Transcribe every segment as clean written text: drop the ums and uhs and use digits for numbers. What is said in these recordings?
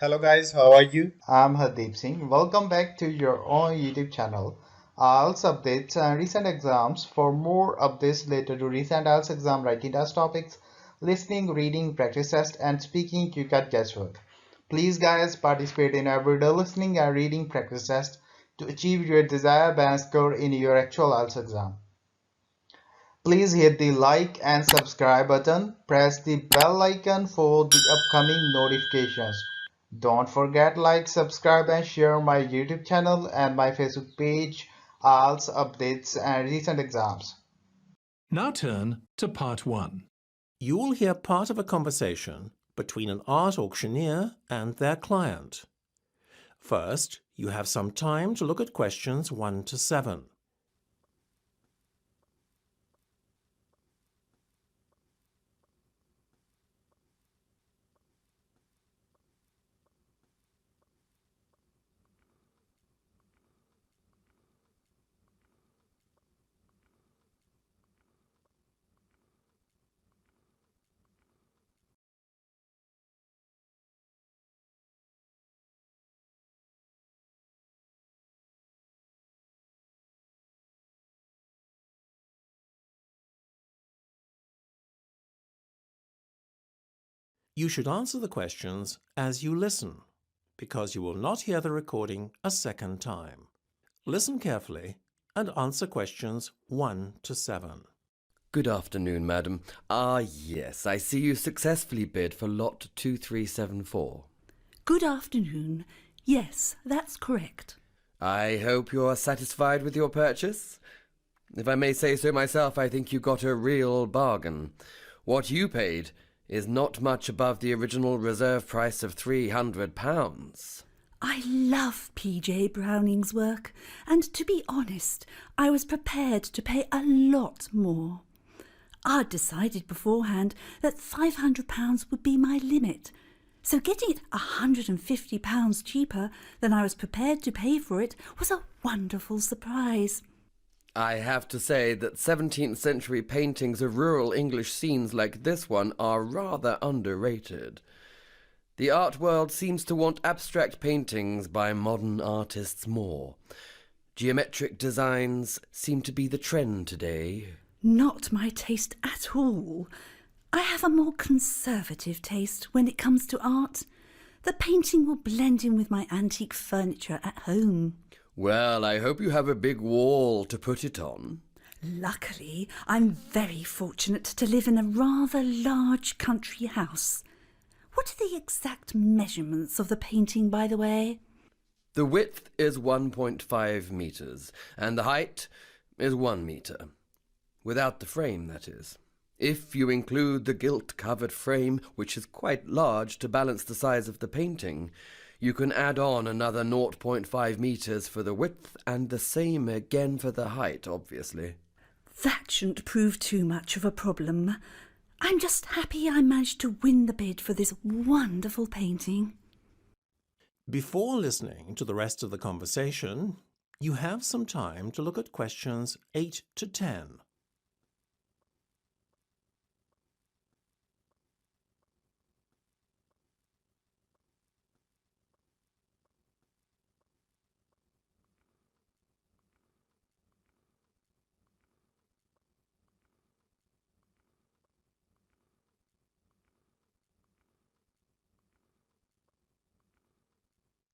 Hello guys, how are you? I'm Hardeep Singh. Welcome back to your own YouTube channel. IELTS updates and recent exams. For more updates related to recent IELTS exam writing test topics, listening, reading, practice test, and speaking, you got guesswork. Please, guys, participate in everyday listening and reading practice test to achieve your desired band score in your actual IELTS exam. Please hit the like and subscribe button. Press the bell icon for the upcoming notifications. Don't forget like, subscribe and share my YouTube channel and my Facebook page, IELTS updates and recent exams. Now turn to part 1. You will hear part of a conversation between an art auctioneer and their client. First, you have some time to look at questions 1 to 7. You should answer the questions as you listen, because you will not hear the recording a second time. Listen carefully and answer questions 1 to 7. Good afternoon, madam. Yes, I see you successfully bid for lot 2374. Good afternoon. Yes, that's correct. I hope you're satisfied with your purchase. If I may say so myself, I think you got a real bargain. What you paid is not much above the original reserve price of £300. I love P.J. Browning's work, and to be honest, I was prepared to pay a lot more. I'd decided beforehand that £500 would be my limit, so getting it £150 cheaper than I was prepared to pay for it was a wonderful surprise. I have to say that 17th century paintings of rural English scenes like this one are rather underrated. The art world seems to want abstract paintings by modern artists more. Geometric designs seem to be the trend today. Not my taste at all. I have a more conservative taste when it comes to art. The painting will blend in with my antique furniture at home. Well, I hope you have a big wall to put it on. Luckily, I'm very fortunate to live in a rather large country house. What are the exact measurements of the painting, by the way? The width is 1.5 meters, and the height is 1 meter. Without the frame, that is. If you include the gilt-covered frame, which is quite large to balance the size of the painting, you can add on another 0.5 meters for the width and the same again for the height, obviously. That shouldn't prove too much of a problem. I'm just happy I managed to win the bid for this wonderful painting. Before listening to the rest of the conversation, you have some time to look at questions 8 to 10.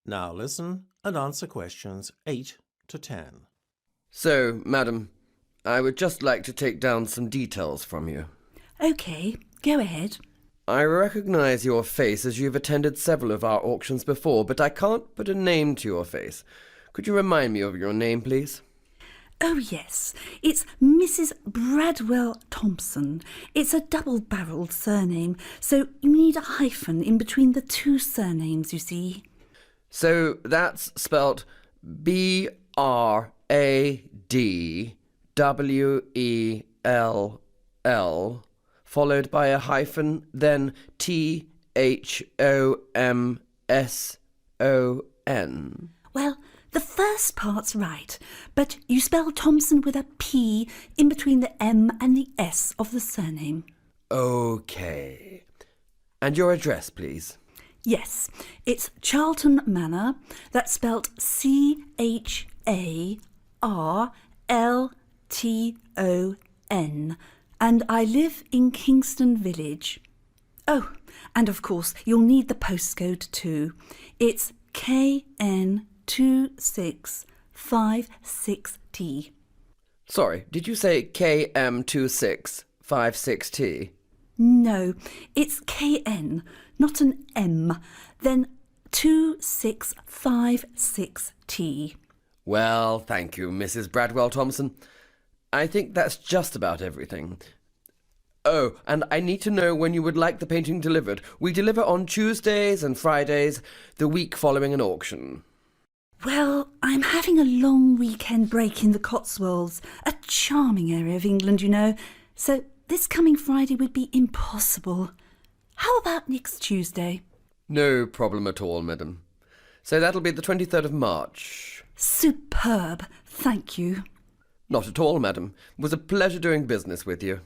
Now listen and answer questions 8 to 10. So, madam, I would just like to take down some details from you. OK, go ahead. I recognize your face as you've attended several of our auctions before, but I can't put a name to your face. Could you remind me of your name, please? Oh, yes, it's Mrs. Bradwell Thompson. It's a double-barrelled surname, so you need a hyphen in between the two surnames, you see. So that's spelt Bradwell, followed by a hyphen, then Thomson. Well, the first part's right, but you spell Thompson with a P in between the M and the S of the surname. Okay. And your address, please? Yes, it's Charlton Manor. That's spelt Charlton. And I live in Kingston Village. Oh, and of course, you'll need the postcode too. It's KN2656T. Sorry, did you say KM2656T? No, it's KN, not an M. Then 2656T. Well, thank you, Mrs. Bradwell Thompson. I think that's just about everything. Oh, and I need to know when you would like the painting delivered. We deliver on Tuesdays and Fridays, the week following an auction. Well, I'm having a long weekend break in the Cotswolds, a charming area of England, you know, so this coming Friday would be impossible. How about next Tuesday? No problem at all, madam. So that'll be the 23rd of March. Superb, thank you. Not at all, madam. It was a pleasure doing business with you.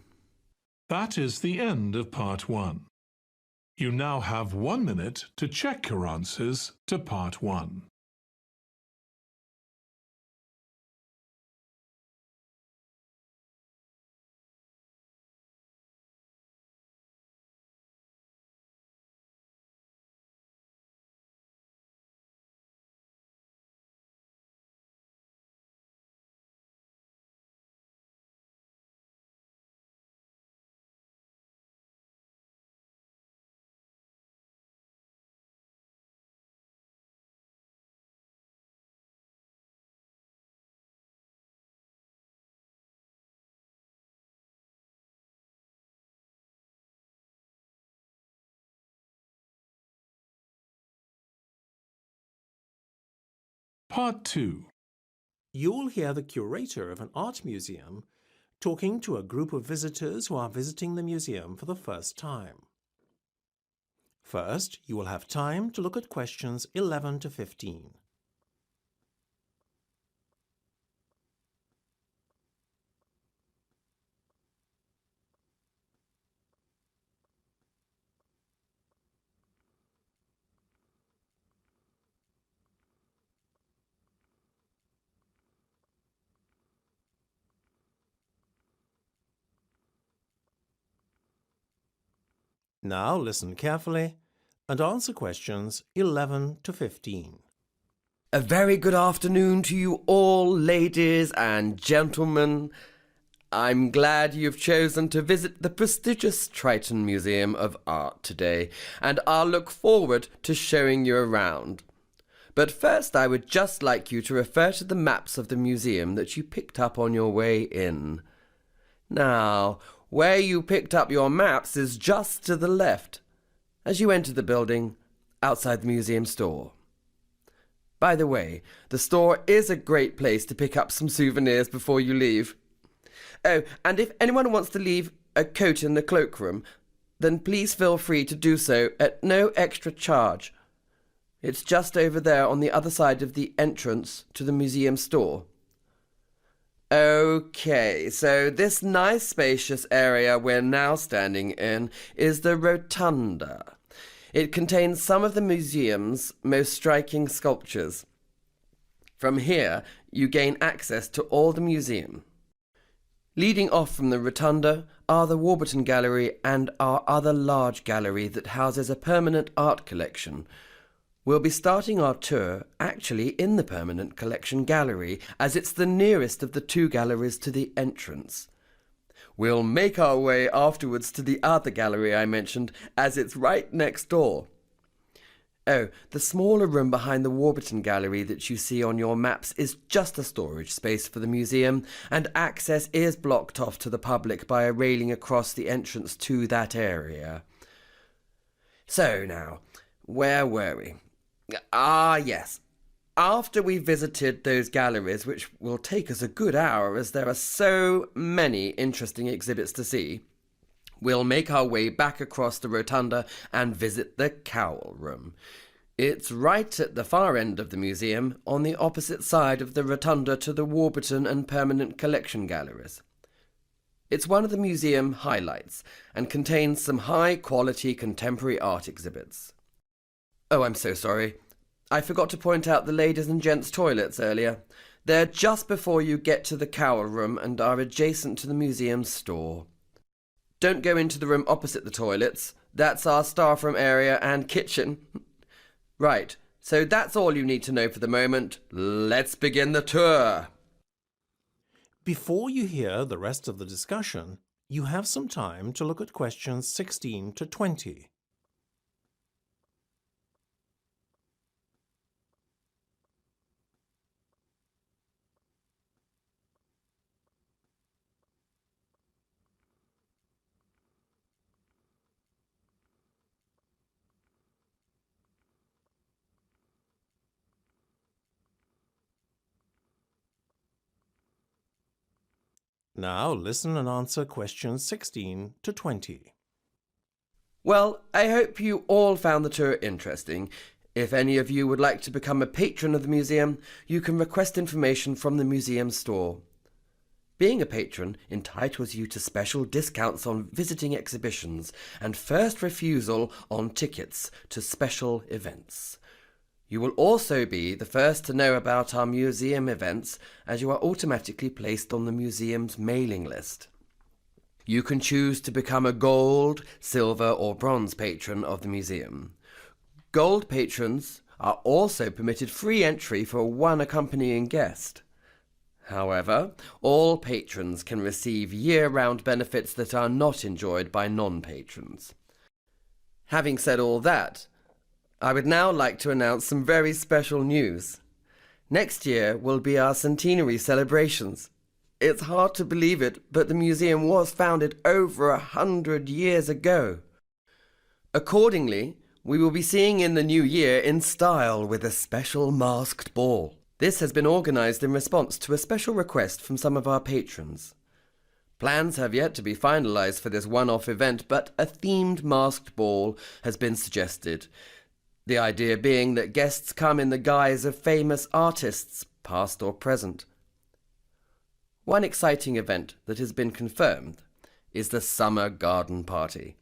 That is the end of Part 1. You now have 1 minute to check your answers to Part 1. Part 2. You'll hear the curator of an art museum talking to a group of visitors who are visiting the museum for the first time. First, you will have time to look at questions 11 to 15. Now listen carefully and answer questions 11 to 15. A very good afternoon to you all, ladies and gentlemen. I'm glad you've chosen to visit the prestigious Triton Museum of Art today, and I'll look forward to showing you around. But first, I would just like you to refer to the maps of the museum that you picked up on your way in. Now, where you picked up your maps is just to the left, as you enter the building outside the museum store. By the way, the store is a great place to pick up some souvenirs before you leave. Oh, and if anyone wants to leave a coat in the cloakroom, then please feel free to do so at no extra charge. It's just over there on the other side of the entrance to the museum store. Okay, so this nice spacious area we're now standing in is the Rotunda. It contains some of the museum's most striking sculptures. From here, you gain access to all the museum. Leading off from the Rotunda are the Warburton Gallery and our other large gallery that houses a permanent art collection. We'll be starting our tour actually in the permanent collection gallery, as it's the nearest of the two galleries to the entrance. We'll make our way afterwards to the other gallery I mentioned, as it's right next door. Oh, the smaller room behind the Warburton Gallery that you see on your maps is just a storage space for the museum, and access is blocked off to the public by a railing across the entrance to that area. So now, where were we? Ah, yes. After we visited those galleries, which will take us a good hour as there are so many interesting exhibits to see, we'll make our way back across the Rotunda and visit the Cowl Room. It's right at the far end of the museum, on the opposite side of the Rotunda to the Warburton and Permanent Collection galleries. It's one of the museum highlights and contains some high-quality contemporary art exhibits. Oh, I'm so sorry. I forgot to point out the ladies' and gents' toilets earlier. They're just before you get to the cowl room and are adjacent to the museum's store. Don't go into the room opposite the toilets. That's our staff room area and kitchen. Right, so that's all you need to know for the moment. Let's begin the tour. Before you hear the rest of the discussion, you have some time to look at questions 16 to 20. Now listen and answer questions 16 to 20. Well, I hope you all found the tour interesting. If any of you would like to become a patron of the museum, you can request information from the museum store. Being a patron entitles you to special discounts on visiting exhibitions and first refusal on tickets to special events. You will also be the first to know about our museum events, as you are automatically placed on the museum's mailing list. You can choose to become a gold, silver or bronze patron of the museum. Gold patrons are also permitted free entry for one accompanying guest. However, all patrons can receive year-round benefits that are not enjoyed by non-patrons. Having said all that, I would now like to announce some very special news. Next year will be our centenary celebrations. It's hard to believe it, but the museum was founded over 100 years ago. Accordingly, we will be seeing in the new year in style with a special masked ball. This has been organised in response to a special request from some of our patrons. Plans have yet to be finalised for this one-off event, but a themed masked ball has been suggested. The idea being that guests come in the guise of famous artists, past or present. One exciting event that has been confirmed is the Summer Garden Party.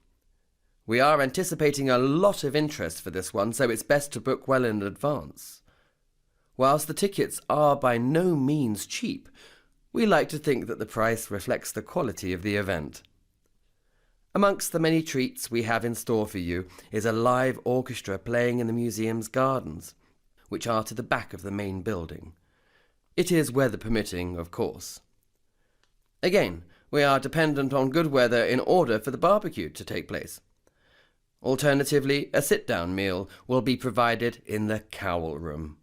We are anticipating a lot of interest for this one, so it's best to book well in advance. Whilst the tickets are by no means cheap, we like to think that the price reflects the quality of the event. Amongst the many treats we have in store for you is a live orchestra playing in the museum's gardens, which are to the back of the main building. It is weather permitting, of course. Again, we are dependent on good weather in order for the barbecue to take place. Alternatively, a sit-down meal will be provided in the cowl room.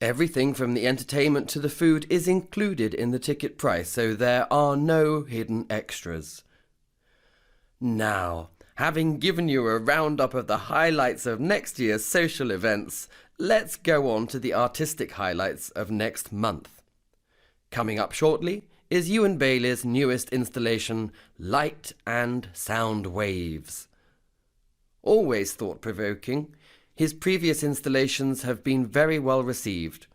Everything from the entertainment to the food is included in the ticket price, so there are no hidden extras. Now, having given you a roundup of the highlights of next year's social events, let's go on to the artistic highlights of next month. Coming up shortly is Ewan Bailey's newest installation, Light and Sound Waves. Always thought-provoking, his previous installations have been very well received.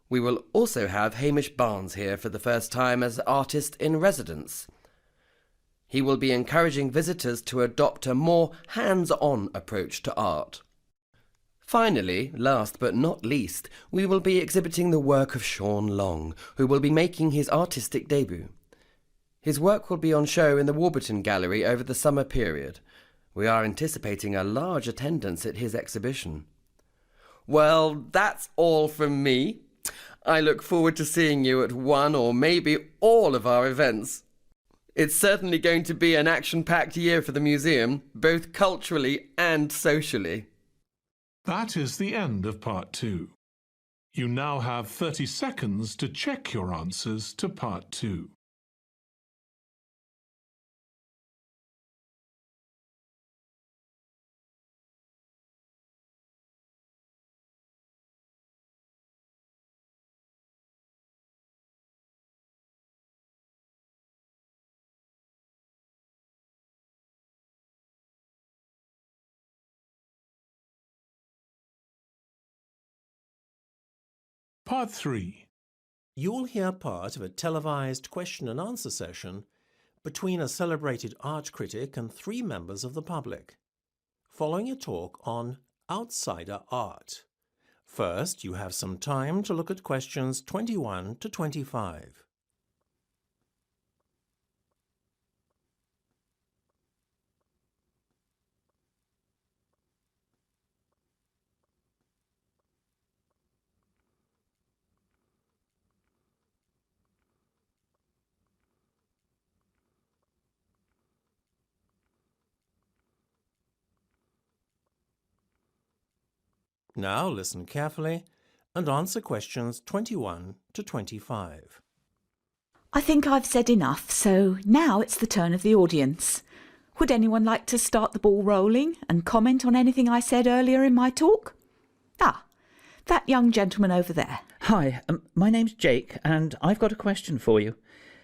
We will also have Hamish Barnes here for the first time as artist in residence. He will be encouraging visitors to adopt a more hands-on approach to art. Finally, last but not least, we will be exhibiting the work of Sean Long, who will be making his artistic debut. His work will be on show in the Warburton Gallery over the summer period. We are anticipating a large attendance at his exhibition. Well, that's all from me. I look forward to seeing you at one or maybe all of our events. It's certainly going to be an action-packed year for the museum, both culturally and socially. That is the end of Part 2. You now have 30 seconds to check your answers to Part 2. Part 3. You'll hear part of a televised question and answer session between a celebrated art critic and 3 members of the public, following a talk on outsider art. First, you have some time to look at questions 21 to 25. Now listen carefully and answer questions 21 to 25. I think I've said enough, so now it's the turn of the audience. Would anyone like to start the ball rolling and comment on anything I said earlier in my talk? That young gentleman over there. Hi, my name's Jake, and I've got a question for you.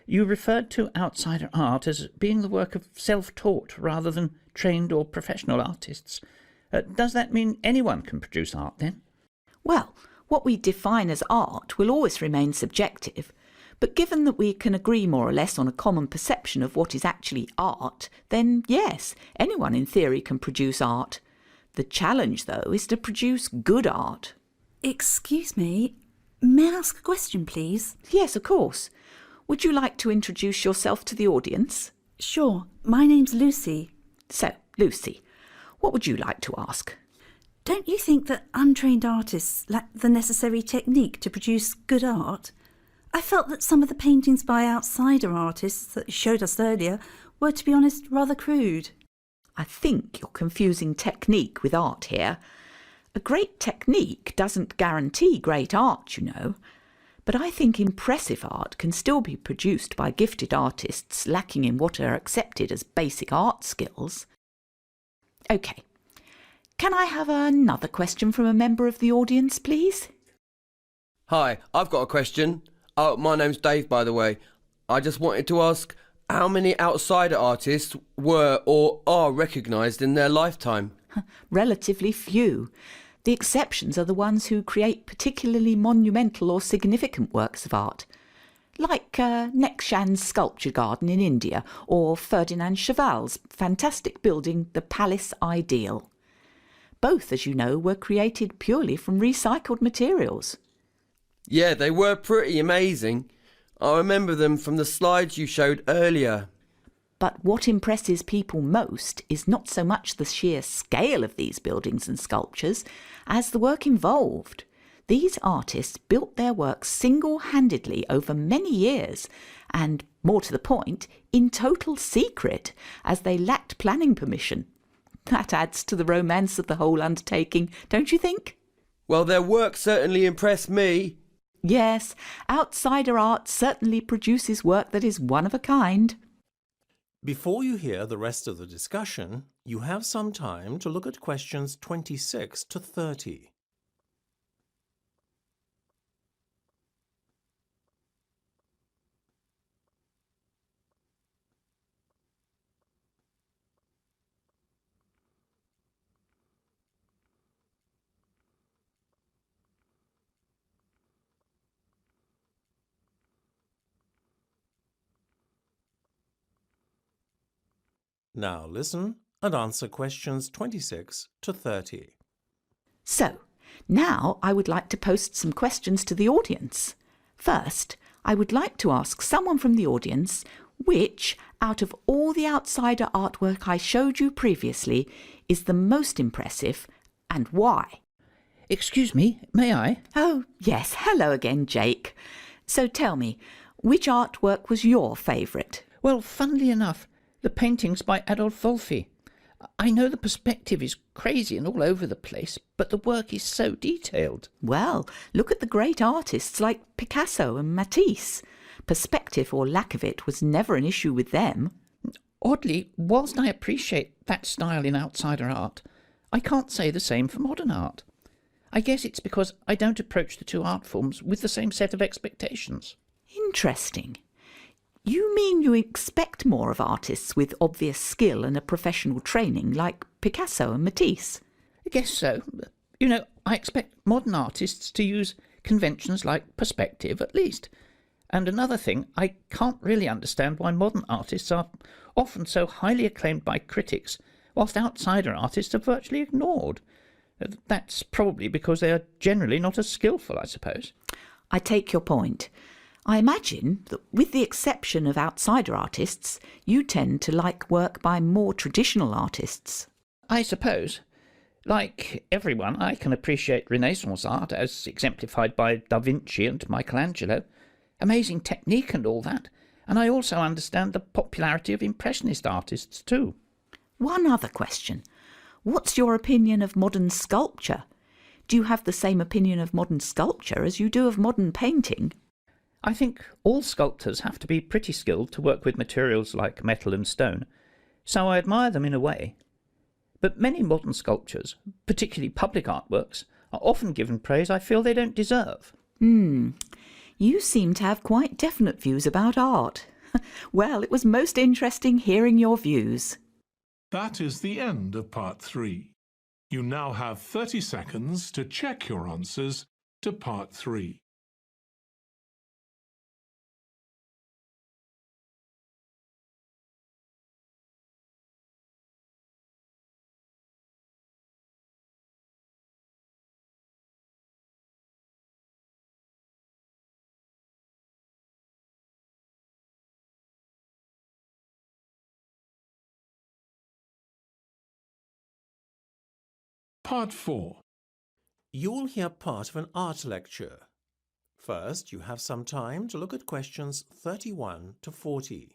You referred to outsider art as being the work of self-taught rather than trained or professional artists. Does that mean anyone can produce art then? Well, what we define as art will always remain subjective, but given that we can agree more or less on a common perception of what is actually art, then yes, anyone in theory can produce art. The challenge, though, is to produce good art. Excuse me, may I ask a question, please? Yes, of course. Would you like to introduce yourself to the audience? Sure, my name's Lucy. So, Lucy, what would you like to ask? Don't you think that untrained artists lack the necessary technique to produce good art? I felt that some of the paintings by outsider artists that you showed us earlier were, to be honest, rather crude. I think you're confusing technique with art here. A great technique doesn't guarantee great art, you know. But I think impressive art can still be produced by gifted artists lacking in what are accepted as basic art skills. OK. Can I have another question from a member of the audience, please? Hi, I've got a question. Oh, my name's Dave, by the way. I just wanted to ask how many outsider artists were or are recognised in their lifetime? Relatively few. The exceptions are the ones who create particularly monumental or significant works of art, like Nekshan's sculpture garden in India or Ferdinand Cheval's fantastic building, the Palace Ideal. Both, as you know, were created purely from recycled materials. Yeah, they were pretty amazing. I remember them from the slides you showed earlier. But what impresses people most is not so much the sheer scale of these buildings and sculptures as the work involved. These artists built their work single-handedly over many years and, more to the point, in total secret, as they lacked planning permission. That adds to the romance of the whole undertaking, don't you think? Well, their work certainly impressed me. Yes, outsider art certainly produces work that is one of a kind. Before you hear the rest of the discussion, you have some time to look at questions 26 to 30. Now listen and answer questions 26 to 30. So, now I would like to post some questions to the audience. First, I would like to ask someone from the audience which, out of all the outsider artwork I showed you previously, is the most impressive and why. Excuse me, may I? Oh, yes. Hello again, Jake. So tell me, which artwork was your favourite? Well, funnily enough, the paintings by Adolf Wolfi. I know the perspective is crazy and all over the place, but the work is so detailed. Well, look at the great artists like Picasso and Matisse. Perspective or lack of it was never an issue with them. Oddly, whilst I appreciate that style in outsider art, I can't say the same for modern art. I guess it's because I don't approach the two art forms with the same set of expectations. Interesting. You mean you expect more of artists with obvious skill and a professional training like Picasso and Matisse? I guess so. You know, I expect modern artists to use conventions like perspective at least. And another thing, I can't really understand why modern artists are often so highly acclaimed by critics, whilst outsider artists are virtually ignored. That's probably because they are generally not as skillful, I suppose. I take your point. I imagine that with the exception of outsider artists, you tend to like work by more traditional artists. I suppose. Like everyone, I can appreciate Renaissance art as exemplified by Da Vinci and Michelangelo. Amazing technique and all that. And I also understand the popularity of Impressionist artists too. One other question. What's your opinion of modern sculpture? Do you have the same opinion of modern sculpture as you do of modern painting? I think all sculptors have to be pretty skilled to work with materials like metal and stone, so I admire them in a way. But many modern sculptures, particularly public artworks, are often given praise I feel they don't deserve. You seem to have quite definite views about art. Well, it was most interesting hearing your views. That is the end of part 3. You now have 30 seconds to check your answers to part 3. Part 4. You will hear part of an art lecture. First, you have some time to look at questions 31 to 40.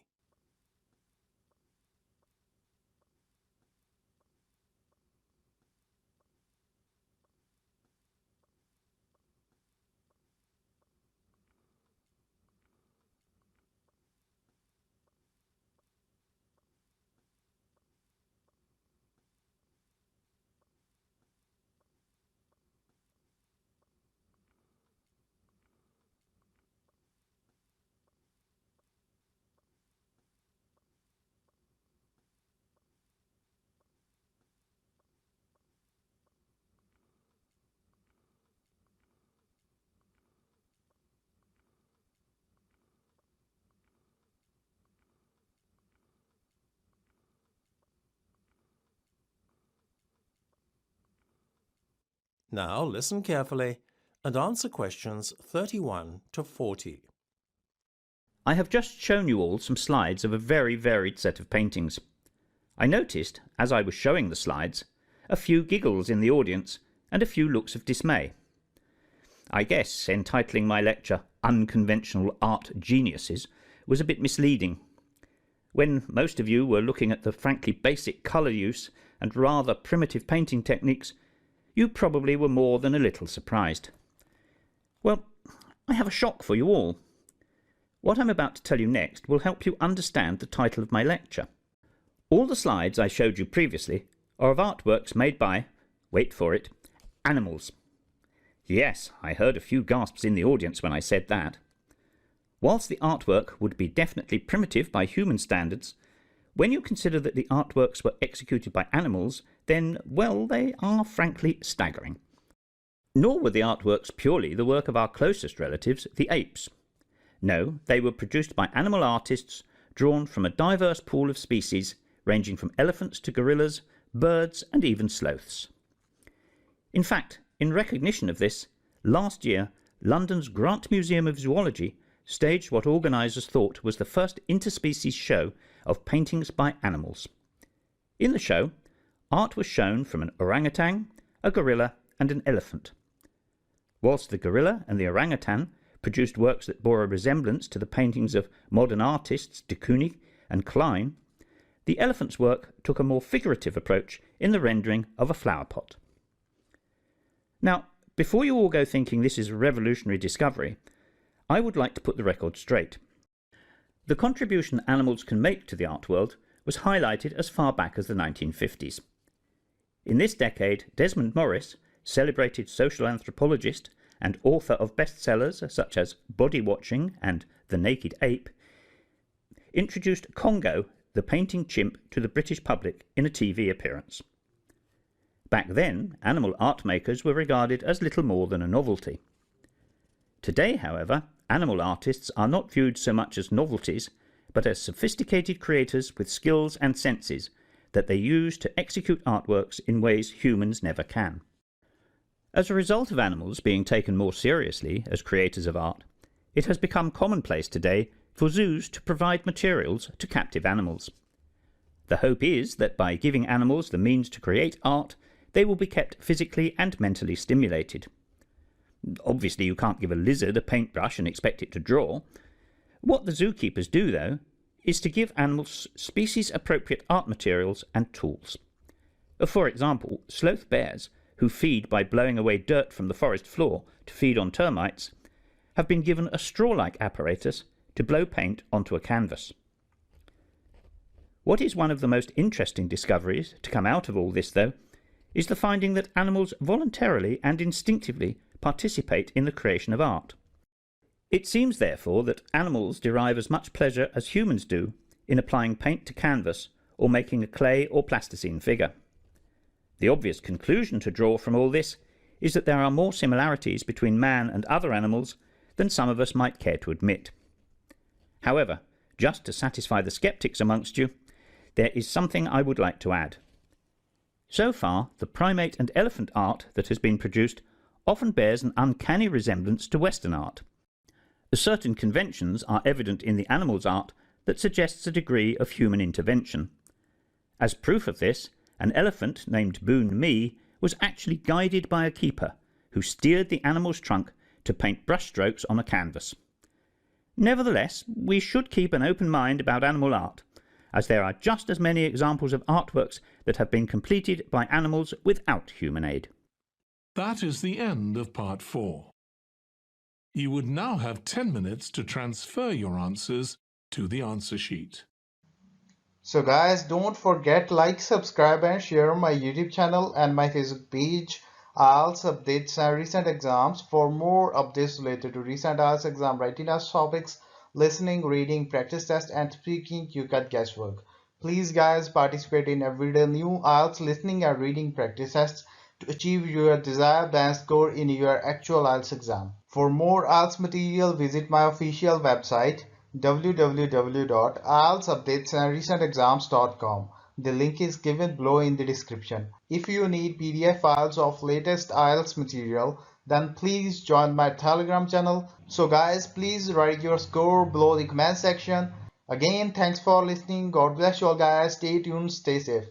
Now listen carefully and answer questions 31 to 40. I have just shown you all some slides of a very varied set of paintings. I noticed, as I was showing the slides, a few giggles in the audience and a few looks of dismay. I guess entitling my lecture Unconventional Art Geniuses was a bit misleading. When most of you were looking at the frankly basic colour use and rather primitive painting techniques, you probably were more than a little surprised. Well, I have a shock for you all. What I'm about to tell you next will help you understand the title of my lecture. All the slides I showed you previously are of artworks made by, wait for it, animals. Yes, I heard a few gasps in the audience when I said that. Whilst the artwork would be definitely primitive by human standards, when you consider that the artworks were executed by animals, then, well, they are frankly staggering. Nor were the artworks purely the work of our closest relatives, the apes. No, they were produced by animal artists drawn from a diverse pool of species, ranging from elephants to gorillas, birds and even sloths. In fact, in recognition of this, last year, London's Grant Museum of Zoology staged what organisers thought was the first interspecies show of paintings by animals. In the show, art was shown from an orangutan, a gorilla and an elephant. Whilst the gorilla and the orangutan produced works that bore a resemblance to the paintings of modern artists de Kooning and Klein, the elephant's work took a more figurative approach in the rendering of a flower pot. Now, before you all go thinking this is a revolutionary discovery, I would like to put the record straight. The contribution animals can make to the art world was highlighted as far back as the 1950s. In this decade, Desmond Morris, celebrated social anthropologist and author of bestsellers such as Body Watching and The Naked Ape, introduced Congo, the painting chimp, to the British public in a TV appearance. Back then, animal art makers were regarded as little more than a novelty. Today, however, animal artists are not viewed so much as novelties, but as sophisticated creators with skills and senses that they use to execute artworks in ways humans never can. As a result of animals being taken more seriously as creators of art, it has become commonplace today for zoos to provide materials to captive animals. The hope is that by giving animals the means to create art, they will be kept physically and mentally stimulated. Obviously, you can't give a lizard a paintbrush and expect it to draw. What the zookeepers do, though, is to give animals species-appropriate art materials and tools. For example, sloth bears, who feed by blowing away dirt from the forest floor to feed on termites, have been given a straw-like apparatus to blow paint onto a canvas. What is one of the most interesting discoveries to come out of all this, though, is the finding that animals voluntarily and instinctively participate in the creation of art. It seems, therefore, that animals derive as much pleasure as humans do in applying paint to canvas or making a clay or plasticine figure. The obvious conclusion to draw from all this is that there are more similarities between man and other animals than some of us might care to admit. However, just to satisfy the skeptics amongst you, there is something I would like to add. So far, the primate and elephant art that has been produced often bears an uncanny resemblance to Western art. Certain conventions are evident in the animal's art that suggests a degree of human intervention. As proof of this, an elephant named Boon Me was actually guided by a keeper who steered the animal's trunk to paint brushstrokes on a canvas. Nevertheless, we should keep an open mind about animal art, as there are just as many examples of artworks that have been completed by animals without human aid. That is the end of part 4. You would now have 10 minutes to transfer your answers to the answer sheet. So guys, don't forget like, subscribe and share my YouTube channel and my Facebook page. IELTS updates and recent exams. For more updates related to recent IELTS exam writing as topics, listening, reading, practice test and speaking, you got guesswork. Please guys, participate in everyday new IELTS listening and reading practice tests to achieve your desired band score in your actual IELTS exam. For more IELTS material, visit my official website www.ieltsupdatesandrecentexams.com. The link is given below in the description. If you need PDF files of latest IELTS material, then please join my Telegram channel. So guys, please write your score below the comment section. Again, thanks for listening. God bless you all guys. Stay tuned, stay safe.